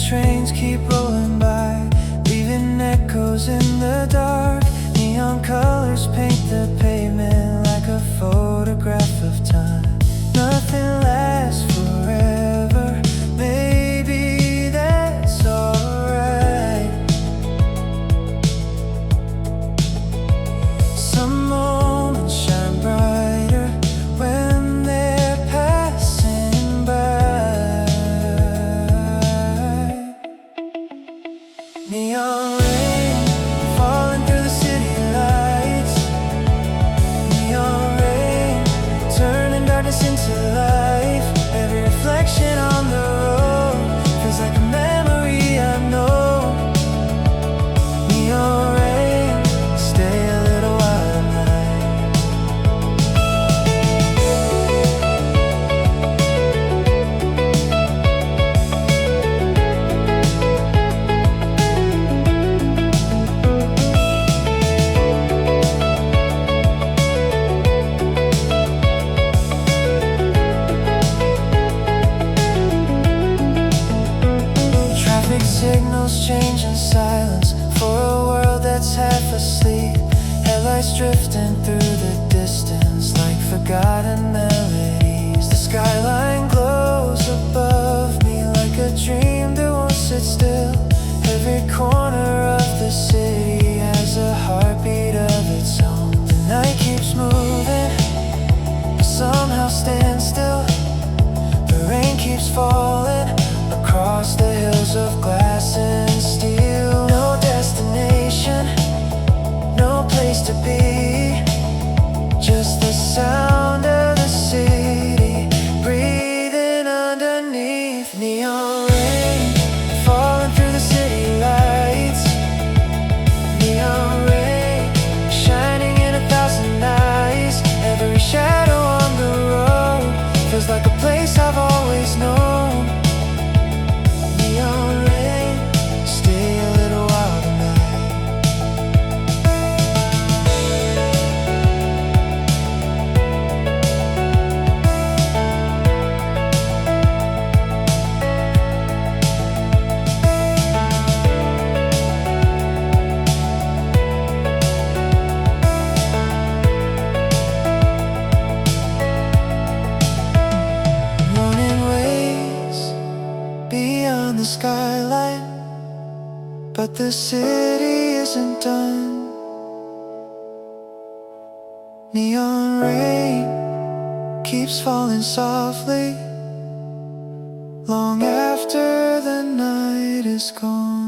trains keep rolling by, leaving echoes in the dark. Neon colors paint the pavement like a photograph of time. Nothing lasts forever, maybe that's alright. Some moments shine brighter when they're passing by. Neon rain falling through the city lights. Neon rain turning darkness into life. Every reflection on the road feels like a memory I know. Neon rain, stay a little while tonight. Traffic signals change in silence for a world that's half asleep. Headlights drifting through the distance like forgotten melodies. The skyline glows above me like a dream that won't sit still. Every corner of the city has a heartbeat of its own. The night keeps moving, but somehow stands still. The rain keeps falling across the hills of glass and steel. No destination, no place to be, just the sound of the city breathing underneath. Neon rain falling through the city lights. Neon rain shining in 1,000 eyes. Every shadow on the road feels like a place I've always known. Neon rain, stay a little while tonight. Morning waves beyond the skyline, but the city isn't done. Neon rain keeps falling softly long after the night is gone.